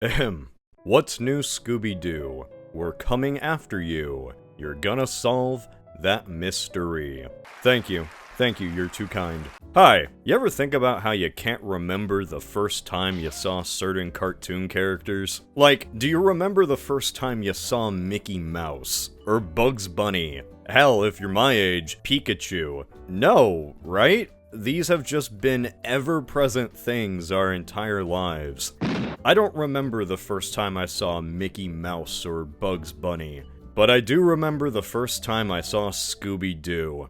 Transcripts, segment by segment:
Ahem. What's new, Scooby Doo? We're coming after you. You're gonna solve that mystery. Thank you, you're too kind. Hi, you ever think about how you can't remember the first time you saw certain cartoon characters? Like, do you remember the first time you saw Mickey Mouse? Or Bugs Bunny? Hell, if you're my age, Pikachu. No, right? These have just been ever-present things our entire lives. I don't remember the first time I saw Mickey Mouse or Bugs Bunny, but I do remember the first time I saw Scooby Doo.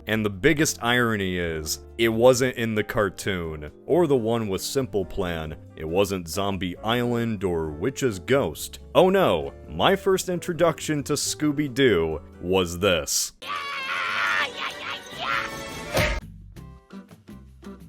And the biggest irony is, it wasn't in the cartoon, or the one with Simple Plan. It wasn't Zombie Island or Witch's Ghost. Oh no, my first introduction to Scooby Doo was this.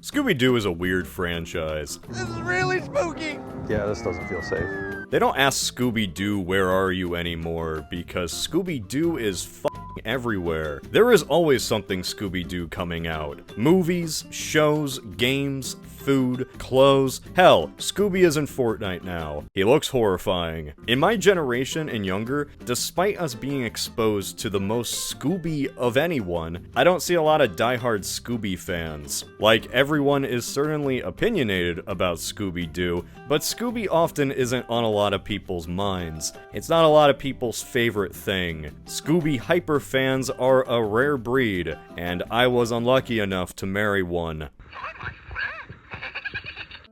Scooby Doo is a weird franchise. This is really spooky! Yeah, this doesn't feel safe. They don't ask Scooby Doo where are you anymore, because Scooby Doo is everywhere. There is always something Scooby Doo coming out. Movies, shows, games, food, clothes. Hell, Scooby is in Fortnite now. He looks horrifying. In my generation and younger, despite us being exposed to the most Scooby of anyone, I don't see a lot of diehard Scooby fans. Like, everyone is certainly opinionated about Scooby Doo, but Scooby often isn't on a lot of people's minds. It's not a lot of people's favorite thing. Scooby hyper fans are a rare breed, and I was unlucky enough to marry one.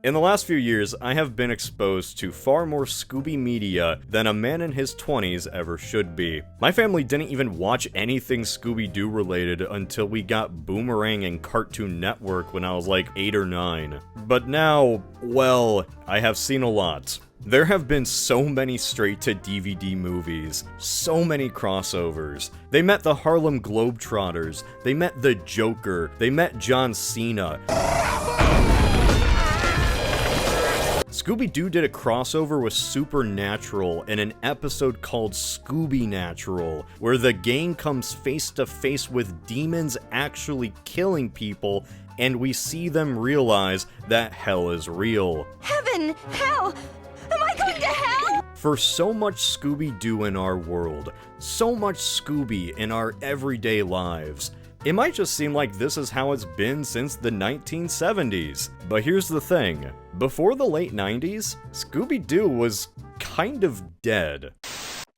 In the last few years, I have been exposed to far more Scooby media than a man in his 20s ever should be. My family didn't even watch anything Scooby-Doo related until we got Boomerang and Cartoon Network when I was like 8 or 9. But now, well, I have seen a lot. There have been so many straight-to-DVD movies, so many crossovers. They met the Harlem Globetrotters, they met the Joker, they met John Cena. Scooby-Doo did a crossover with Supernatural in an episode called Scooby Natural, where the gang comes face to face with demons actually killing people, and we see them realize that hell is real. Heaven! Hell! Am I going to hell? For so much Scooby-Doo in our world, so much Scooby in our everyday lives, it might just seem like this is how it's been since the 1970s. But here's the thing. Before the late 90s, Scooby-Doo was kind of dead.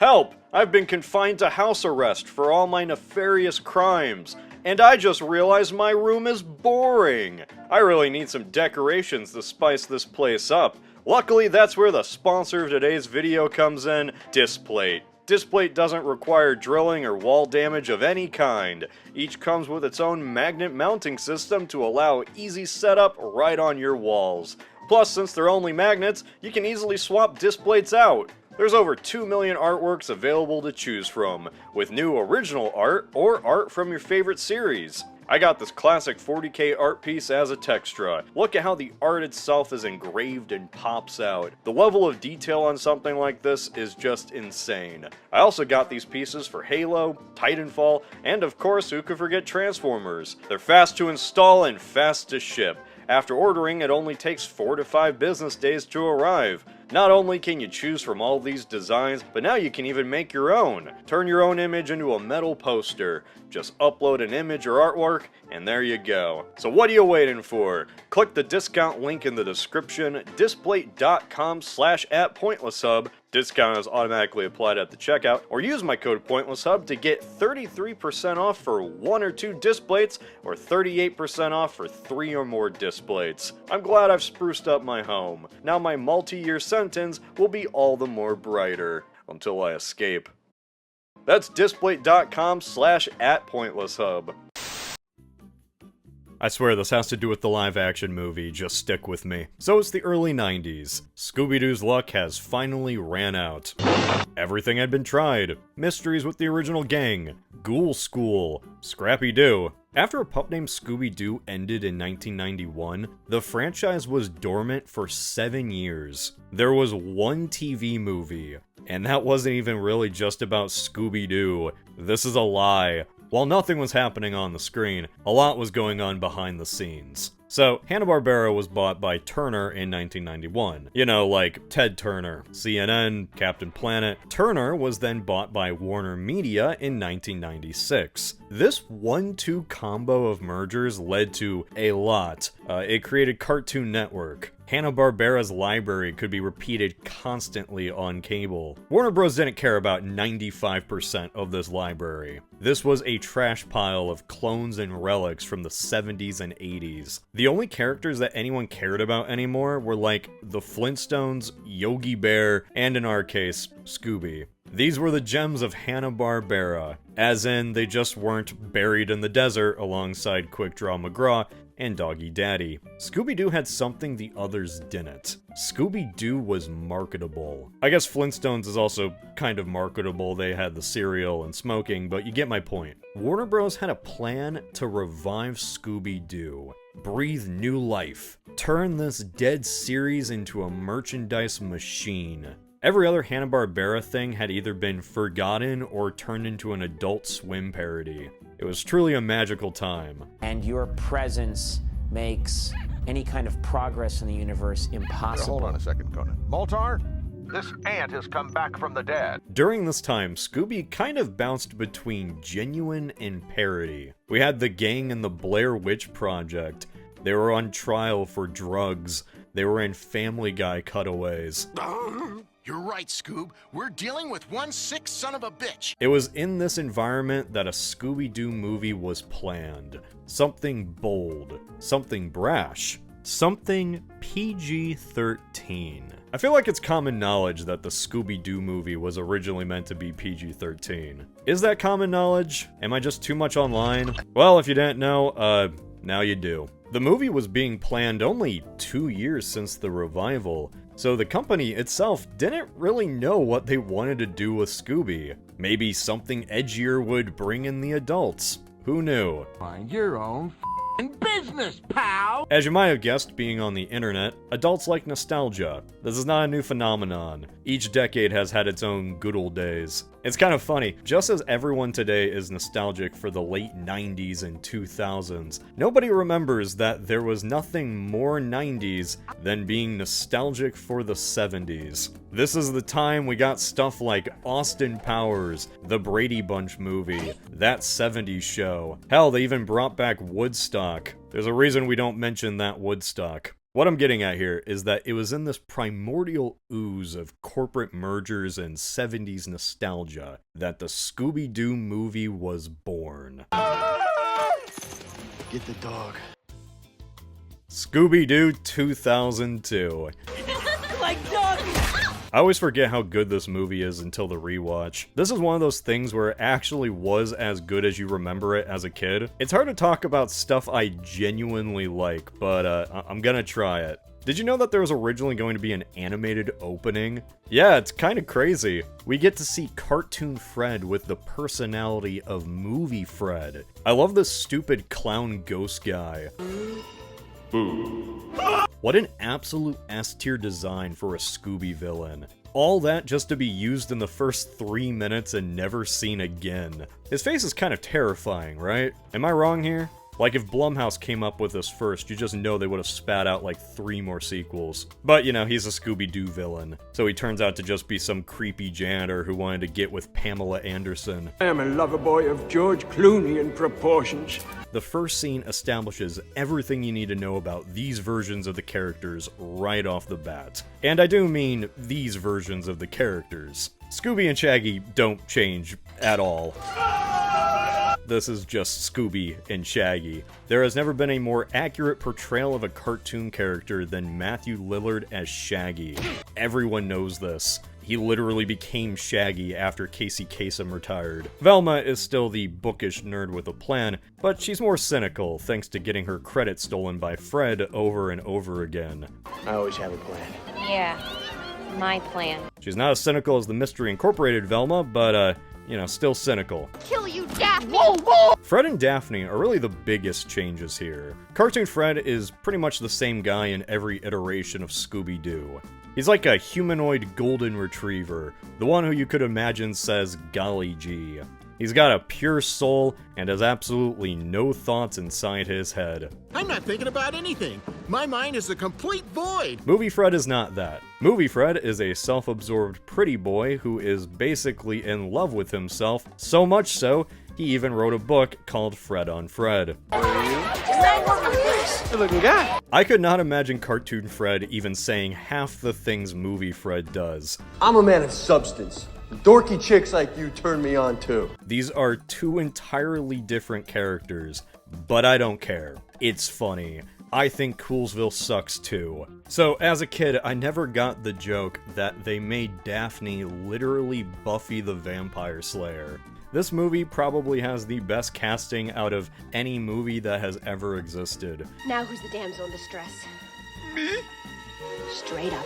Help! I've been confined to house arrest for all my nefarious crimes, and I just realized my room is boring. I really need some decorations to spice this place up. Luckily, that's where the sponsor of today's video comes in, Displate. Displate doesn't require drilling or wall damage of any kind. Each comes with its own magnet mounting system to allow easy setup right on your walls. Plus, since they're only magnets, you can easily swap displates out. There's over 2 million artworks available to choose from, with new original art or art from your favorite series. I got this classic 40K art piece as a textra. Look at how the art itself is engraved and pops out. The level of detail on something like this is just insane. I also got these pieces for Halo, Titanfall, and of course, who could forget Transformers. They're fast to install and fast to ship. After ordering, it only takes 4 to 5 business days to arrive. Not only can you choose from all these designs, but now you can even make your own. Turn your own image into a metal poster. Just upload an image or artwork, and there you go. So what are you waiting for? Click the discount link in the description, displate.com/@PointlessHub. Discount is automatically applied at the checkout, or use my code PointlessHub to get 33% off for 1 or 2 displates, or 38% off for 3 or more displates. I'm glad I've spruced up my home. Now my multi-year sentence will be all the more brighter, until I escape. That's displate.com/@PointlessHub. I swear this has to do with the live-action movie, just stick with me. So it's the early 90s. Scooby-Doo's luck has finally ran out. Everything had been tried. Mysteries with the original gang, Ghoul School, Scrappy Doo. After a pup named Scooby-Doo ended in 1991, the franchise was dormant for 7 years. There was one TV movie, and that wasn't even really just about Scooby-Doo. This is a lie. While nothing was happening on the screen, a lot was going on behind the scenes. So, Hanna-Barbera was bought by Turner in 1991. You know, like Ted Turner, CNN, Captain Planet. Turner was then bought by Warner Media in 1996. This 1-2 combo of mergers led to a lot. It created Cartoon Network. Hanna-Barbera's library could be repeated constantly on cable. Warner Bros. Didn't care about 95% of this library. This was a trash pile of clones and relics from the 70s and 80s. The only characters that anyone cared about anymore were like the Flintstones, Yogi Bear, and in our case, Scooby. These were the gems of Hanna-Barbera, as in they just weren't buried in the desert alongside Quick Draw McGraw and Doggy Daddy. Scooby Doo had something the others didn't. Scooby Doo was marketable. I guess Flintstones is also kind of marketable, they had the cereal and smoking, but you get my point. Warner Bros. Had a plan to revive Scooby Doo, breathe new life, turn this dead series into a merchandise machine. Every other Hanna-Barbera thing had either been forgotten or turned into an Adult Swim parody. It was truly a magical time. And your presence makes any kind of progress in the universe impossible. Hold on a second, Conan. Moltar, this ant has come back from the dead. During this time, Scooby kind of bounced between genuine and parody. We had the gang in the Blair Witch Project. They were on trial for drugs. They were in Family Guy cutaways. You're right, Scoob. We're dealing with one sick son of a bitch. It was in this environment that a Scooby-Doo movie was planned. Something bold, something brash, something PG-13. I feel like it's common knowledge that the Scooby-Doo movie was originally meant to be PG-13. Is that common knowledge? Am I just too much online? Well, if you didn't know, now you do. The movie was being planned only 2 years since the revival, so the company itself didn't really know what they wanted to do with Scooby. Maybe something edgier would bring in the adults. Who knew? Mind your own business, pal! As you might have guessed, being on the internet, adults like nostalgia. This is not a new phenomenon. Each decade has had its own good old days. It's kind of funny, just as everyone today is nostalgic for the late 90s and 2000s, nobody remembers that there was nothing more 90s than being nostalgic for the 70s. This is the time we got stuff like Austin Powers, the Brady Bunch movie, That 70s Show. Hell, they even brought back Woodstock. There's a reason we don't mention that Woodstock. What I'm getting at here is that it was in this primordial ooze of corporate mergers and 70s nostalgia that the Scooby-Doo movie was born. Get the dog. Scooby-Doo 2002. Like doggy! I always forget how good this movie is until the rewatch. This is one of those things where it actually was as good as you remember it as a kid. It's hard to talk about stuff I genuinely like, but I'm gonna try it. Did you know that there was originally going to be an animated opening? Yeah, it's kind of crazy. We get to see Cartoon Fred with the personality of Movie Fred. I love this stupid clown ghost guy. What an absolute S-tier design for a Scooby villain. All that just to be used in the first 3 minutes and never seen again. His face is kind of terrifying, right? Am I wrong here? Like, if Blumhouse came up with this first, you just know they would have spat out like 3 more sequels. But, you know, he's a Scooby-Doo villain, so he turns out to just be some creepy janitor who wanted to get with Pamela Anderson. I am a lover boy of George Clooney in proportions. The first scene establishes everything you need to know about these versions of the characters right off the bat. And I do mean these versions of the characters. Scooby and Shaggy don't change at all. This is just Scooby and Shaggy. There has never been a more accurate portrayal of a cartoon character than Matthew Lillard as Shaggy. Everyone knows this. He literally became Shaggy after Casey Kasem retired. Velma is still the bookish nerd with a plan, but she's more cynical thanks to getting her credit stolen by Fred over and over again. I always have a plan. Yeah, my plan. She's not as cynical as the Mystery Incorporated Velma, but, you know, still cynical. Kill you, Daphne! Fred and Daphne are really the biggest changes here. Cartoon Fred is pretty much the same guy in every iteration of Scooby-Doo. He's like a humanoid golden retriever, the one who you could imagine says golly gee. He's got a pure soul and has absolutely no thoughts inside his head. I'm not thinking about anything. My mind is a complete void. Movie Fred is not that. Movie Fred is a self-absorbed pretty boy who is basically in love with himself, so much so, he even wrote a book called Fred on Fred. Good looking guy. I could not imagine Cartoon Fred even saying half the things Movie Fred does. I'm a man of substance. Dorky chicks like you turn me on too. These are two entirely different characters, but I don't care. It's funny. I think Coolsville sucks too. So, as a kid, I never got the joke that they made Daphne literally Buffy the Vampire Slayer. This movie probably has the best casting out of any movie that has ever existed. Now who's the damsel in distress? Me? Straight up.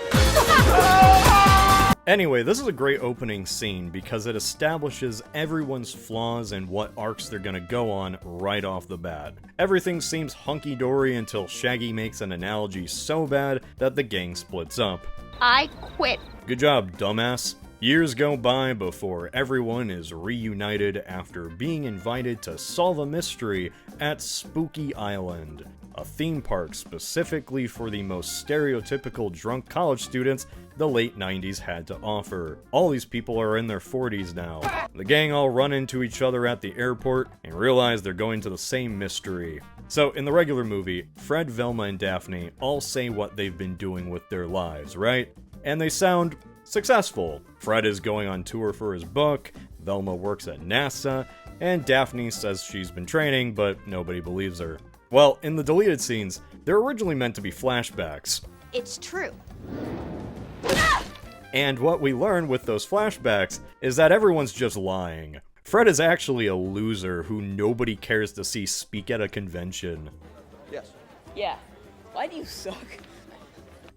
Anyway, this is a great opening scene because it establishes everyone's flaws and what arcs they're gonna go on right off the bat. Everything seems hunky-dory until Shaggy makes an analogy so bad that the gang splits up. I quit. Good job, dumbass. Years go by before everyone is reunited after being invited to solve a mystery at Spooky Island, a theme park specifically for the most stereotypical drunk college students the late 90s had to offer. All these people are in their 40s now. The gang all run into each other at the airport and realize they're going to the same mystery. So, in the regular movie, Fred, Velma, and Daphne all say what they've been doing with their lives, right? And they sound successful. Fred is going on tour for his book, Velma works at NASA, and Daphne says she's been training, but nobody believes her. Well, in the deleted scenes, they're originally meant to be flashbacks. It's true. And what we learn with those flashbacks is that everyone's just lying. Fred is actually a loser who nobody cares to see speak at a convention. Yes. Yeah. Why do you suck?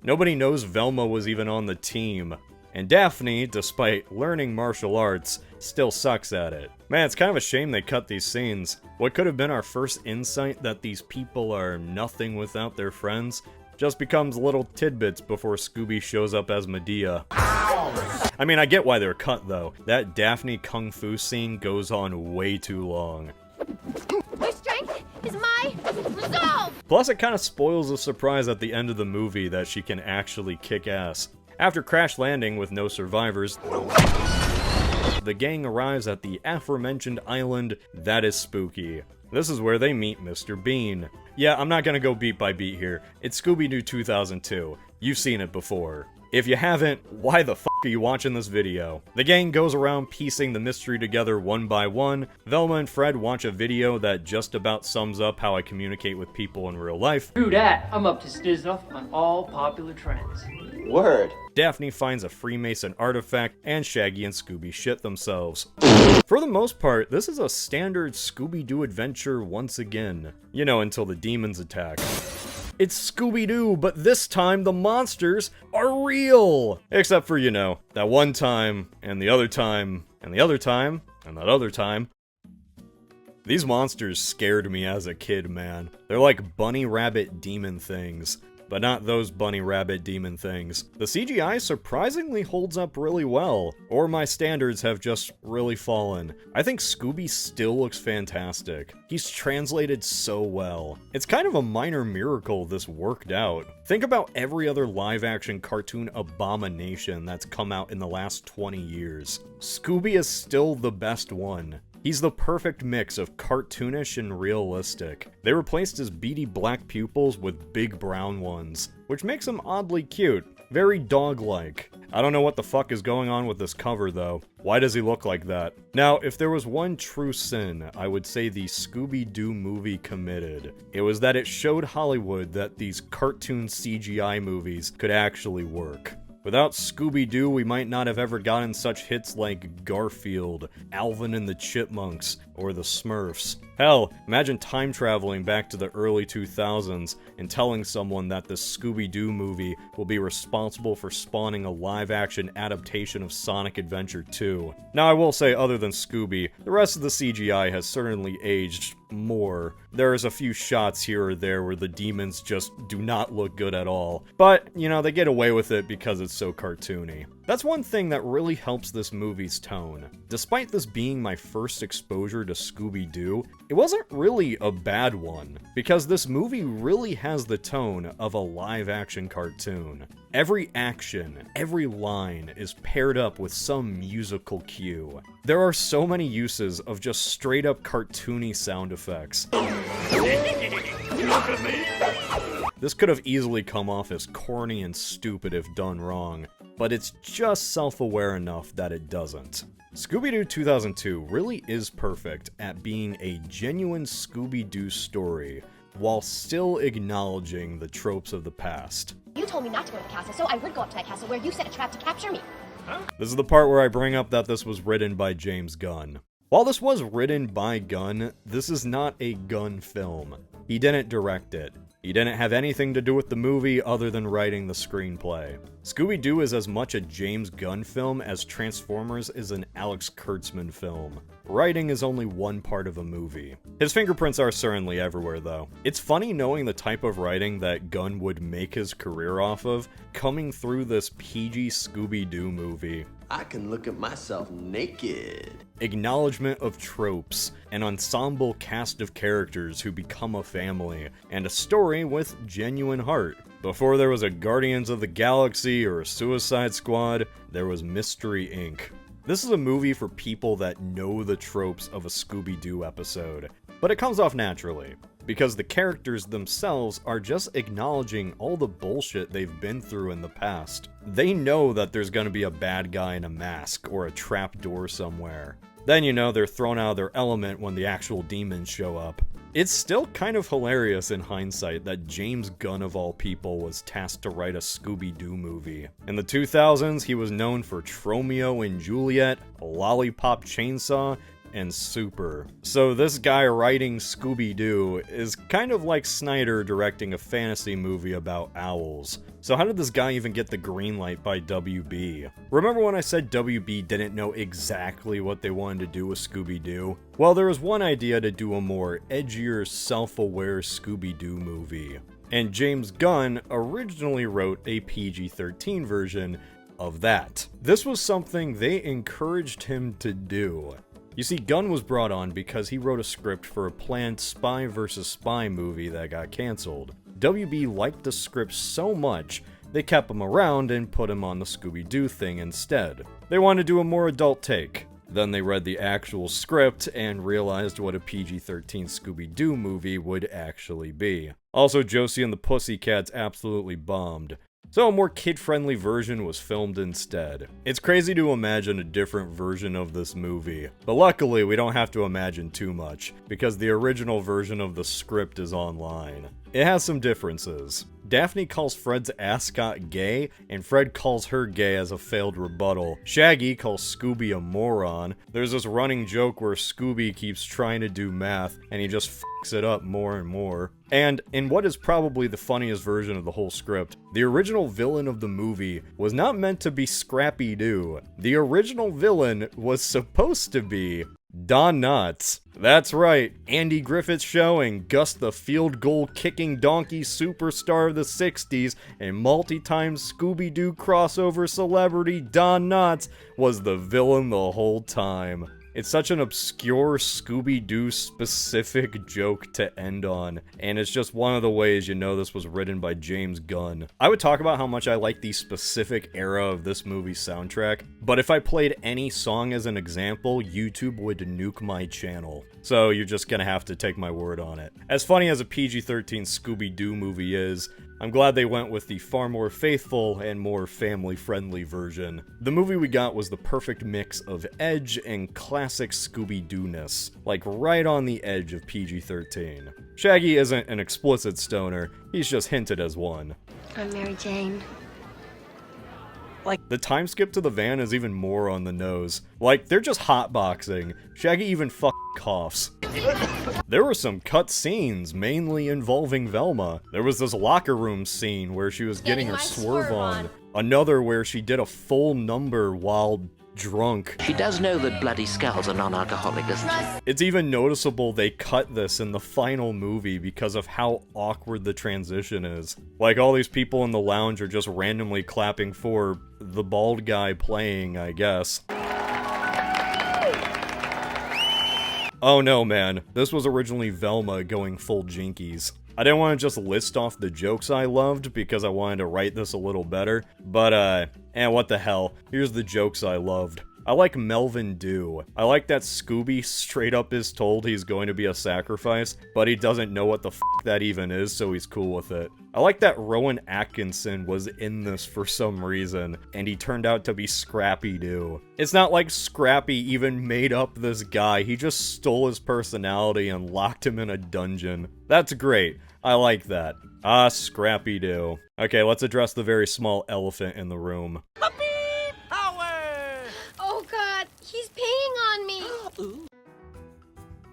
Nobody knows Velma was even on the team. And Daphne, despite learning martial arts, still sucks at it. Man, it's kind of a shame they cut these scenes. What could have been our first insight that these people are nothing without their friends just becomes little tidbits before Scooby shows up as Medea. I mean, I get why they're cut though. That Daphne kung fu scene goes on way too long. My strength is my resolve! Plus, it kind of spoils the surprise at the end of the movie that she can actually kick ass. After crash landing with no survivors, the gang arrives at the aforementioned island that is spooky. This is where they meet Mr. Bean. Yeah, I'm not gonna go beat by beat here. It's Scooby Doo 2002. You've seen it before. If you haven't, why the f*** are you watching this video? The gang goes around piecing the mystery together one by one. Velma and Fred watch a video that just about sums up how I communicate with people in real life. True that. I'm up to snuff on all popular trends. Word. Daphne finds a Freemason artifact, and Shaggy and Scooby shit themselves. For the most part, this is a standard Scooby-Doo adventure once again. You know, until the demons attack. It's Scooby-Doo, but this time the monsters are real! Except for, you know, that one time, and the other time, and the other time, and that other time. These monsters scared me as a kid, man. They're like bunny rabbit demon things. But not those bunny rabbit demon things. The CGI surprisingly holds up really well, or my standards have just really fallen. I think Scooby still looks fantastic. He's translated so well. It's kind of a minor miracle this worked out. Think about every other live-action cartoon abomination that's come out in the last 20 years. Scooby is still the best one. He's the perfect mix of cartoonish and realistic. They replaced his beady black pupils with big brown ones, which makes him oddly cute, very dog-like. I don't know what the fuck is going on with this cover though. Why does he look like that? Now, if there was one true sin, I would say the Scooby-Doo movie committed. It was that it showed Hollywood that these cartoon CGI movies could actually work. Without Scooby-Doo, we might not have ever gotten such hits like Garfield, Alvin and the Chipmunks, or the Smurfs. Hell, imagine time traveling back to the early 2000s and telling someone that the Scooby-Doo movie will be responsible for spawning a live-action adaptation of Sonic Adventure 2. Now, I will say, other than Scooby, the rest of the CGI has certainly aged more. There's a few shots here or there where the demons just do not look good at all. But, you know, they get away with it because it's so cartoony. That's one thing that really helps this movie's tone. Despite this being my first exposure to Scooby Doo, it wasn't really a bad one, because this movie really has the tone of a live-action cartoon. Every action, every line is paired up with some musical cue. There are so many uses of just straight-up cartoony sound effects. This could have easily come off as corny and stupid if done wrong, but it's just self-aware enough that it doesn't. Scooby Doo 2002 really is perfect at being a genuine Scooby Doo story, while still acknowledging the tropes of the past. You told me not to go to the castle, so I would go up to that castle where you set a trap to capture me. This is the part where I bring up that this was written by James Gunn. While this was written by Gunn, this is not a Gunn film. He didn't direct it. He didn't have anything to do with the movie other than writing the screenplay. Scooby Doo is as much a James Gunn film as Transformers is an Alex Kurtzman film. Writing is only one part of a movie. His fingerprints are certainly everywhere though. It's funny knowing the type of writing that Gunn would make his career off of, coming through this PG Scooby Doo movie. I can look at myself naked. Acknowledgement of tropes, an ensemble cast of characters who become a family, and a story with genuine heart. Before there was a Guardians of the Galaxy or a Suicide Squad, there was Mystery Inc. This is a movie for people that know the tropes of a Scooby Doo episode, but it comes off naturally, because the characters themselves are just acknowledging all the bullshit they've been through in the past. They know that there's gonna be a bad guy in a mask or a trap door somewhere. Then you know they're thrown out of their element when the actual demons show up. It's still kind of hilarious in hindsight that James Gunn of all people was tasked to write a Scooby Doo movie. In the 2000s, he was known for Tromeo and Juliet, Lollipop Chainsaw, and Super. So this guy writing Scooby Doo is kind of like Snyder directing a fantasy movie about owls. So how did this guy even get the green light by WB? Remember when I said WB didn't know exactly what they wanted to do with Scooby Doo? Well, there was one idea to do a more edgier, self-aware Scooby Doo movie. And James Gunn originally wrote a PG-13 version of that. This was something they encouraged him to do. You see, Gunn was brought on because he wrote a script for a planned spy vs. spy movie that got cancelled. WB liked the script so much, they kept him around and put him on the Scooby Doo thing instead. They wanted to do a more adult take. Then they read the actual script and realized what a PG-13 Scooby Doo movie would actually be. Also, Josie and the Pussycats absolutely bombed. So a more kid-friendly version was filmed instead. It's crazy to imagine a different version of this movie, but luckily we don't have to imagine too much, because the original version of the script is online. It has some differences. Daphne calls Fred's ascot gay, and Fred calls her gay as a failed rebuttal. Shaggy calls Scooby a moron. There's this running joke where Scooby keeps trying to do math, and he just fucks it up more and more. And in what is probably the funniest version of the whole script, the original villain of the movie was not meant to be Scrappy Doo. The original villain was supposed to be Don Knotts. That's right, Andy Griffith's Show and Gus the field goal kicking donkey superstar of the 60s and multi-time Scooby-Doo crossover celebrity Don Knotts was the villain the whole time. It's such an obscure Scooby-Doo specific joke to end on, and it's just one of the ways you know this was written by James Gunn. I would talk about how much I like the specific era of this movie's soundtrack, but if I played any song as an example, YouTube would nuke my channel. So you're just gonna have to take my word on it. As funny as a PG-13 Scooby-Doo movie is, I'm glad they went with the far more faithful and more family-friendly version. The movie we got was the perfect mix of edge and classic Scooby-Doo-ness, like right on the edge of PG-13. Shaggy isn't an explicit stoner, he's just hinted as one. I'm Mary Jane. The time skip to the van is even more on the nose. Like, they're just hotboxing. Shaggy even coughs. There were some cut scenes, mainly involving Velma. There was this locker room scene where she was getting her swerve on. Another where she did a full number while drunk. She does know that bloody skulls are non-alcoholic, doesn't she? It's even noticeable they cut this in the final movie because of how awkward the transition is. Like, all these people in the lounge are just randomly clapping for the bald guy playing, I guess. Oh no, man. This was originally Velma going full Jinkies. I didn't want to just list off the jokes I loved because I wanted to write this a little better, but what the hell. Here's the jokes I loved. I like Melvin Dew. I like that Scooby straight up is told he's going to be a sacrifice, but he doesn't know what the f that even is, so he's cool with it. I like that Rowan Atkinson was in this for some reason, and he turned out to be Scrappy Doo. It's not like Scrappy even made up this guy, he just stole his personality and locked him in a dungeon. That's great. I like that. Ah, Scrappy Doo. Okay, let's address the very small elephant in the room. Oh god, he's peeing on me!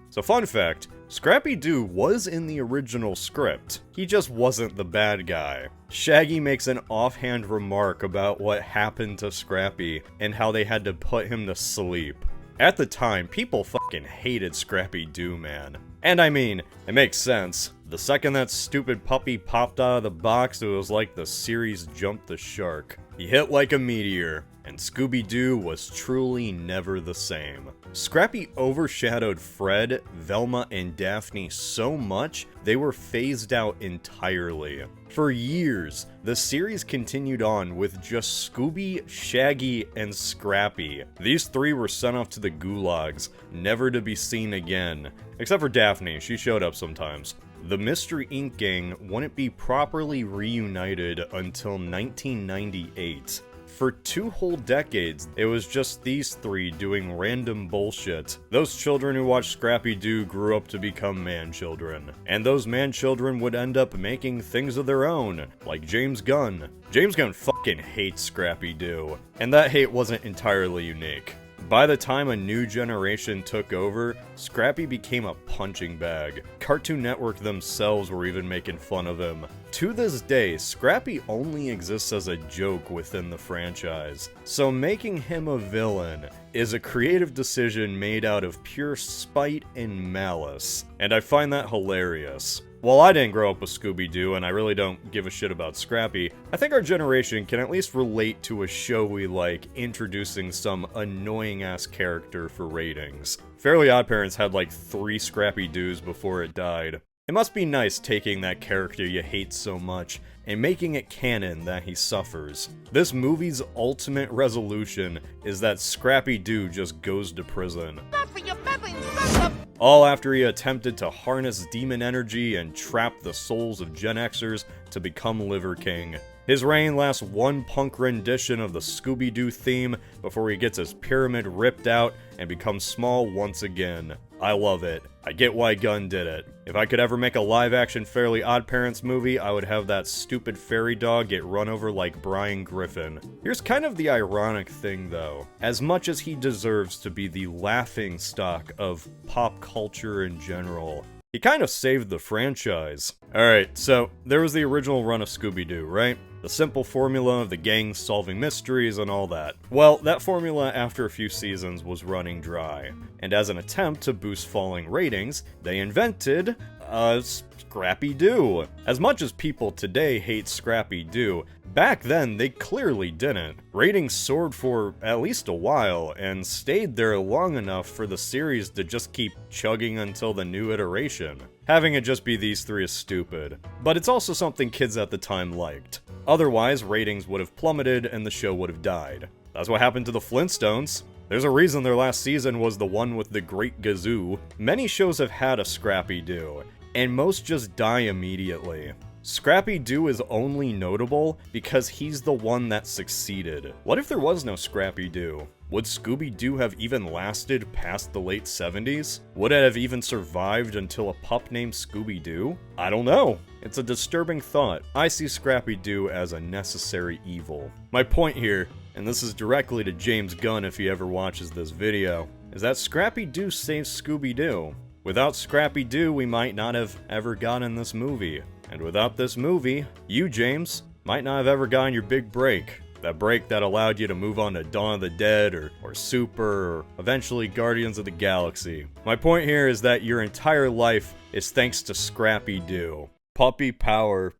So fun fact, Scrappy Doo was in the original script. He just wasn't the bad guy. Shaggy makes an offhand remark about what happened to Scrappy and how they had to put him to sleep. At the time, people fucking hated Scrappy Doo, man. And I mean, it makes sense. The second that stupid puppy popped out of the box, it was like the series jumped the shark. He hit like a meteor, and Scooby Doo was truly never the same. Scrappy overshadowed Fred, Velma, and Daphne so much, they were phased out entirely. For years, the series continued on with just Scooby, Shaggy, and Scrappy. These three were sent off to the gulags, never to be seen again. Except for Daphne, she showed up sometimes. The Mystery Inc. gang wouldn't be properly reunited until 1998. For 2 whole decades, it was just these three doing random bullshit. Those children who watched Scrappy Doo grew up to become man-children. And those man-children would end up making things of their own, like James Gunn. James Gunn fucking hates Scrappy Doo, and that hate wasn't entirely unique. By the time a new generation took over, Scrappy became a punching bag. Cartoon Network themselves were even making fun of him. To this day, Scrappy only exists as a joke within the franchise. So making him a villain is a creative decision made out of pure spite and malice. And I find that hilarious. While I didn't grow up with Scooby-Doo and I really don't give a shit about Scrappy, I think our generation can at least relate to a show we like introducing some annoying-ass character for ratings. Fairly OddParents had like 3 Scrappy Doos before it died. It must be nice taking that character you hate so much and making it canon that he suffers. This movie's ultimate resolution is that Scrappy Doo just goes to prison. All after he attempted to harness demon energy and trap the souls of Gen Xers to become Liver King. His reign lasts one punk rendition of the Scooby-Doo theme before he gets his pyramid ripped out and becomes small once again. I love it. I get why Gunn did it. If I could ever make a live-action Fairly OddParents movie, I would have that stupid fairy dog get run over like Brian Griffin. Here's kind of the ironic thing, though. As much as he deserves to be the laughingstock of pop culture in general, he kind of saved the franchise. Alright, so there was the original run of Scooby-Doo, right? The simple formula of the gang solving mysteries and all that. Well, that formula after a few seasons was running dry. And as an attempt to boost falling ratings, they invented Scrappy Doo. As much as people today hate Scrappy Doo, back then they clearly didn't. Ratings soared for at least a while, and stayed there long enough for the series to just keep chugging until the new iteration. Having it just be these three is stupid. But it's also something kids at the time liked. Otherwise, ratings would have plummeted and the show would have died. That's what happened to the Flintstones. There's a reason their last season was the one with the Great Gazoo. Many shows have had a Scrappy Doo, and most just die immediately. Scrappy Doo is only notable because he's the one that succeeded. What if there was no Scrappy Doo? Would Scooby Doo have even lasted past the late 70s? Would it have even survived until a pup named Scooby Doo? I don't know. It's a disturbing thought. I see Scrappy Doo as a necessary evil. My point here, and this is directly to James Gunn if he ever watches this video, is that Scrappy Doo saves Scooby Doo. Without Scrappy Doo, we might not have ever gotten this movie. And without this movie, you, James, might not have ever gotten your big break. That break that allowed you to move on to Dawn of the Dead or Super or eventually Guardians of the Galaxy. My point here is that your entire life is thanks to Scrappy Doo. Puppy power.